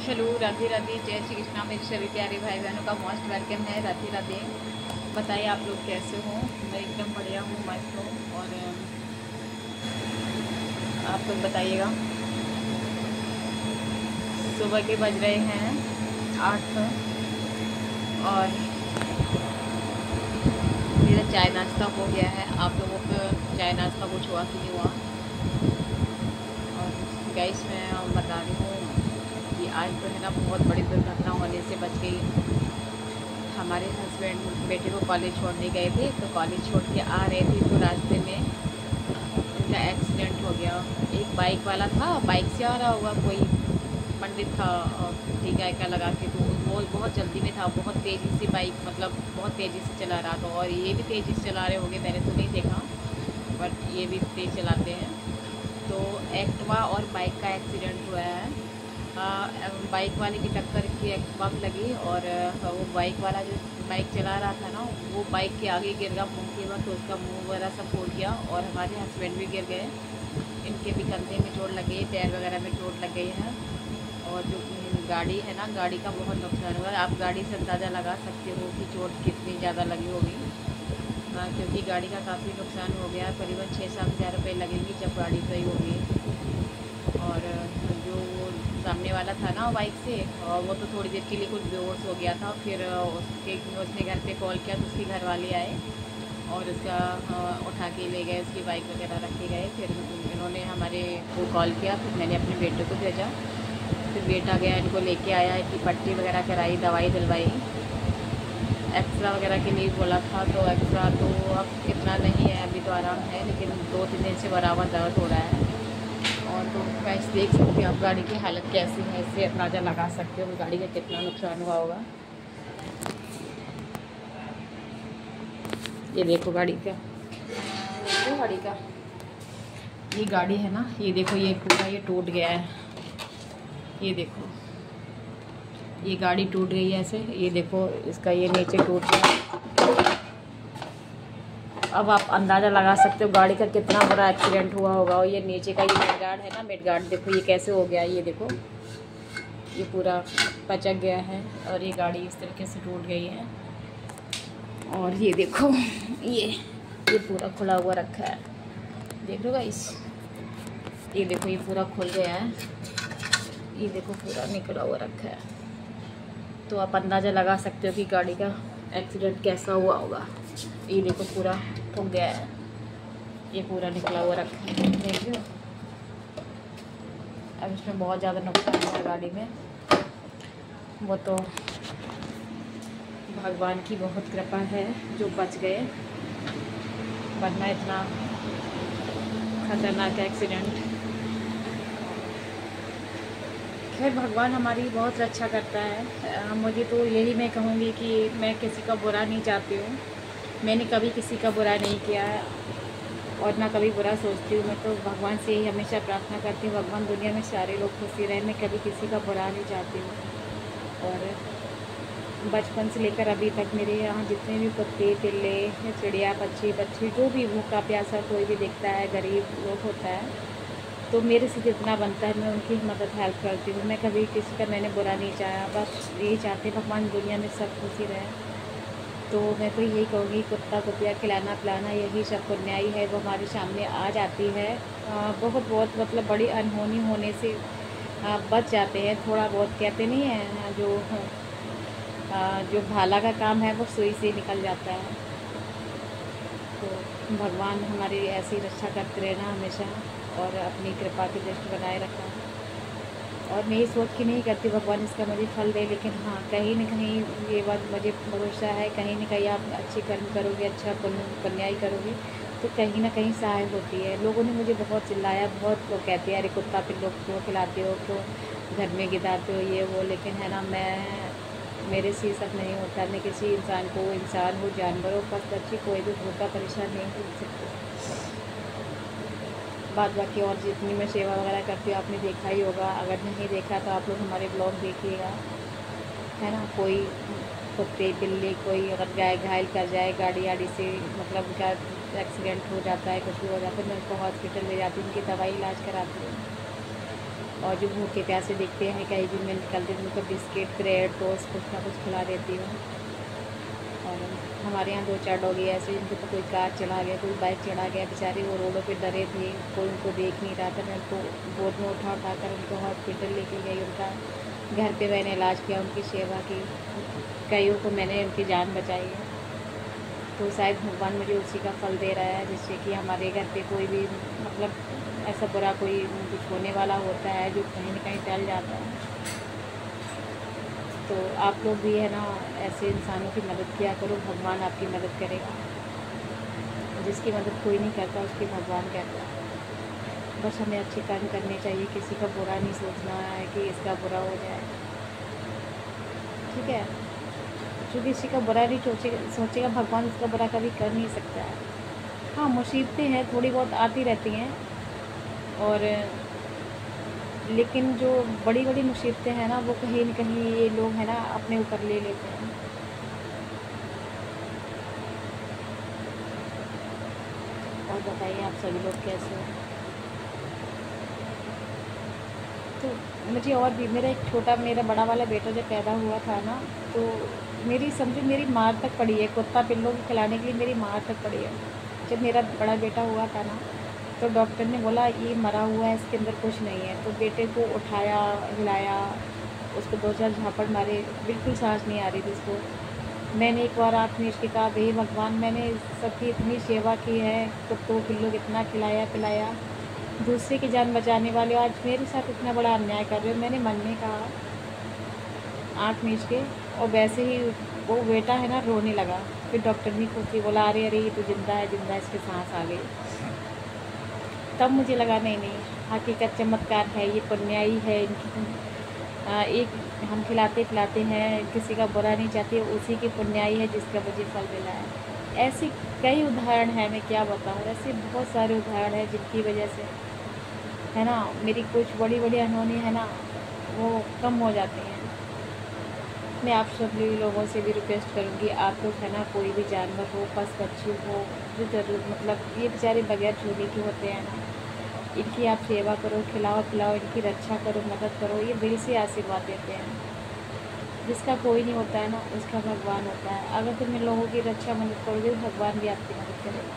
Hello, Radhe Radhe, जय श्री कृष्णा। मेरे सभी प्यारे भाई बहनों का मोस्ट वेलकम है। राधे राधे। बताइए आप लोग कैसे हो? मैं एकदम बढ़िया हूँ, मस्त हूँ। और आप लोग बताइएगा। सुबह के बज रहे हैं 8 और मेरा चाय नाश्ता हो गया है। आप लोगों का चाय नाश्ता कुछ हुआ कि नहीं हुआ? और गाइस, मैं बता रही हूँ कि आज तो है ना बहुत बड़ी दुर्घटना होने से बच गई। हमारे हस्बैंड बेटे को कॉलेज छोड़ने गए थे, तो कॉलेज छोड़ के आ रहे थे तो रास्ते में उनका एक्सीडेंट हो गया। एक बाइक वाला था, बाइक से आ रहा होगा, कोई पंडित था और टीका का लगा के, तो वो बहुत जल्दी में था, बहुत तेज़ी से बाइक, मतलब बहुत तेज़ी से चला रहा था। और ये भी तेज़ी से चला रहे होंगे, मैंने तो नहीं देखा, बट ये भी तेज़ चलाते हैं। तो एक्टिवा और बाइक का एक्सीडेंट हुआ है। बाइक वाले की टक्कर की एक्टिवा में लगी और वो बाइक वाला जो बाइक चला रहा था ना, वो बाइक के आगे गिर गया मुँह के वक्त, तो उसका मुँह वगैरह सब फूट गया। और हमारे हस्बैंड भी गिर गए, इनके भी कंधे में चोट लग गई, पैर वगैरह में चोट लग गई है। और जो गाड़ी है ना, गाड़ी का बहुत नुकसान हुआ है। आप गाड़ी से अंदाज़ा लगा सकते हो कि चोट कितनी ज़्यादा लगी होगी। क्योंकि गाड़ी का काफ़ी नुकसान हो गया, करीबन 6-7 हज़ार रुपये लगेंगे जब गाड़ी सही होगी। और जो वो सामने वाला था ना बाइक से, वो तो थोड़ी देर के लिए कुछ बेहोश हो गया था। फिर उसने घर पे कॉल किया तो उसके घर वाले आए और उसका उठा के ले गए, उसकी बाइक वगैरह रखे गए। फिर इन्होंने हमारे को कॉल किया, फिर मैंने अपने बेटे को भेजा। फिर बेटा गया, इनको लेके आया, इनकी पट्टी वगैरह कराई, दवाई दिलवाई, एक्सरा वगैरह के लिए बोला था। तो एक्सरा तो अब इतना नहीं है, अभी तो आराम है, लेकिन 2-3 दिन से बराबर दर्द हो रहा है। और तो वैसे देख सकते हो आप गाड़ी की हालत कैसी है, इससे अंदाज़ा लगा सकते हो कि गाड़ी का कितना नुकसान हुआ होगा। ये देखो गाड़ी का, देखो गाड़ी का, ये गाड़ी है ना, ये देखो, ये पूरा ये टूट गया है। ये देखो, ये गाड़ी टूट गई है ऐसे, ये देखो इसका ये नीचे टूट गया। अब आप अंदाज़ा लगा सकते हो गाड़ी का कितना बड़ा एक्सीडेंट हुआ होगा। और ये नीचे का ये मिडगार्ड है ना, मिडगार्ड देखो ये कैसे हो गया। ये देखो, ये पूरा पचक गया है और ये गाड़ी इस तरीके से टूट गई है। और ये देखो, ये पूरा खुला हुआ रखा है, देख लो गाइस। ये देखो, ये पूरा खुल गया है, ये देखो पूरा निकला हुआ रखा है। तो आप अंदाज़ा लगा सकते हो कि गाड़ी का एक्सीडेंट कैसा हुआ होगा। ये देखो पूरा ठुक गया है, ये पूरा निकला हुआ रखा है, देख लो। अब इसमें बहुत ज़्यादा नुकसान हुआ गाड़ी में, वो तो भगवान की बहुत कृपा है जो बच गए, वरना इतना खतरनाक एक्सीडेंट। खैर, भगवान हमारी बहुत रक्षा करता है। मुझे तो यही मैं कहूँगी कि मैं किसी का बुरा नहीं चाहती हूँ, मैंने कभी किसी का बुरा नहीं किया है और ना कभी बुरा सोचती हूँ। मैं तो भगवान से ही हमेशा प्रार्थना करती हूँ, भगवान दुनिया में सारे लोग खुशी रहें, मैं कभी किसी का बुरा नहीं चाहती हूँ। और बचपन से लेकर अभी तक मेरे यहाँ जितने भी कुत्ते, पिल्ले, चिड़िया, पक्षी जो भी भूखा प्यासा कोई भी दिखता है, गरीब लोग होता है, तो मेरे से जितना बनता है मैं उनकी मदद हेल्प करती हूँ। मैं कभी किसी का मैंने बुरा नहीं चाहा, बस यही चाहते भगवान दुनिया में सब खुशी रहे। तो मैं तो यही कहूँगी, कुत्ता कुतिया खिलाना पिलाना यही सब पुण्याई है, वो हमारे सामने आ जाती है। बहुत मतलब बड़ी अनहोनी होने से बच जाते हैं। थोड़ा बहुत कहते नहीं है, जो भाला का काम है वो सुई से निकल जाता है। तो भगवान हमारी ऐसी रक्षा करते रहना हमेशा और अपनी कृपा की दृष्टि बनाए रखना। और मैं ये सोच के नहीं करती भगवान इसका मुझे फल दे, लेकिन हाँ, कहीं न कहीं ये बात मुझे भरोसा है, कहीं न कहीं आप अच्छे कर्म करोगे, अच्छा पुण्याई करोगे तो कहीं ना कहीं सहाय होती है। लोगों ने मुझे बहुत चिल्लाया, बहुत लोग कहते हैं अरे कुत्ता पिल्लों को क्यों खिलाते हो, क्यों घर में गिराते हो, ये वो, लेकिन है ना, मेरे से सब नहीं होता। मैं किसी इंसान को, इंसान हो जानवर हो पशु पक्षी, कोई भी भूखा परेशान नहीं कर सकते। बात बाकी और जितनी मैं सेवा वगैरह करती हूँ आपने देखा ही होगा, अगर नहीं देखा तो आप लोग हमारे ब्लॉग देखिएगा, है ना। कोई कुत्ते बिल्ली, कोई अगर गाय घायल कर जाए गाड़ी आड़ी से, मतलब क्या एक्सीडेंट हो जाता है, कुछ भी हो जाता है, मैं उसको हॉस्पिटल ले जाती हूँ, उनकी दवाई इलाज कराती हूँ। और जो भूखे प्यासे दिखते हैं कहीं भी मैं निकलती हूँ उनको बिस्किट ब्रेड टोस्ट कुछ ना कुछ खिला देती हूँ। और हमारे यहाँ 2-4 डॉगी ऐसे जिनके ऊपर कोई कार चढ़ा गया, कोई बाइक चढ़ा गया, बेचारे वो रोडों पे डरे थे, कोई उनको देख नहीं रहा था। मैं उनको गोद में उठा कर उनको हॉस्पिटल लेके गई, उनका घर पे मैंने इलाज किया, उनकी सेवा की, कईयों को मैंने उनकी जान बचाई है। तो शायद भगवान मुझे उसी का फल दे रहा है, जिससे कि हमारे घर पे कोई भी मतलब ऐसा बुरा कोई कुछ होने वाला होता है जो कहीं ना कहीं टल जाता है। तो आप लोग भी है ना ऐसे इंसानों की मदद किया करो, भगवान आपकी मदद करेगा। जिसकी मदद कोई नहीं करता उसकी भगवान करता है। बस हमें अच्छे कर्म करने चाहिए, किसी का बुरा नहीं सोचना है कि इसका बुरा हो जाए, ठीक है। जो किसी का बुरा नहीं सोचेगा भगवान उसका बुरा कभी कर नहीं सकता है। हाँ, मुसीबतें हैं थोड़ी बहुत आती रहती हैं, और लेकिन जो बड़ी बड़ी मुसीबतें हैं ना वो कहीं न कहीं ये लोग है ना अपने ऊपर ले लेते हैं। और बताइए आप सभी लोग कैसे हो। तो मुझे और भी मेरा बड़ा वाला बेटा जब पैदा हुआ था ना, तो मेरी समझो मेरी मार तक पड़ी है, कुत्ता पिल्लों को खिलाने के लिए मेरी मार तक पड़ी है। जब मेरा बड़ा बेटा हुआ था ना, तो डॉक्टर ने बोला ये मरा हुआ है, इसके अंदर कुछ नहीं है। तो बेटे को उठाया, हिलाया, उसको 2-4 झापड़ मारे, बिल्कुल सांस नहीं आ रही थी उसको। मैंने एक बार आँख मीच के कहा हे भगवान, मैंने सबकी इतनी सेवा की है, कुत्तों पिल्लों को इतना खिलाया पिलाया, दूसरे की जान बचाने वाले हो, आज मेरे साथ इतना बड़ा अन्याय कर रहे हो। मैंने मन में कहा आँख मीच के, और वैसे ही वो बेटा है ना रोने लगा। फिर डॉक्टर भी खुशी बोला अरे अरे ये तो जिंदा है, इसकी सांस आ गई। तब मुझे लगा नहीं, हकीकत चमत्कार है, ये पुण्याई है इनकी। एक हम खिलाते पिलाते हैं, किसी का बुरा नहीं चाहते, उसी की पुण्याई है जिसका मुझे फल मिला है। ऐसी कई उदाहरण हैं, मैं क्या बताऊँ, ऐसे बहुत सारे उदाहरण हैं जिनकी वजह से है ना मेरी कुछ बड़ी बड़ी अनहोनी है ना वो कम हो जाती हैं। मैं आप सभी लोगों से भी रिक्वेस्ट करूँगी, आप लोग है ना कोई भी जानवर हो, पशु पक्षी हो, जो ज़रूर मतलब ये बेचारे बगैर छूने के होते हैं ना, इनकी आप सेवा करो, खिलाओ पिलाओ, इनकी रक्षा करो, मदद करो, ये दिल से आशीर्वाद देते हैं। जिसका कोई नहीं होता है ना उसका भगवान होता है। अगर तुम इन लोगों की रक्षा मदद करोगे तो भगवान भी आपकी मदद करेगा।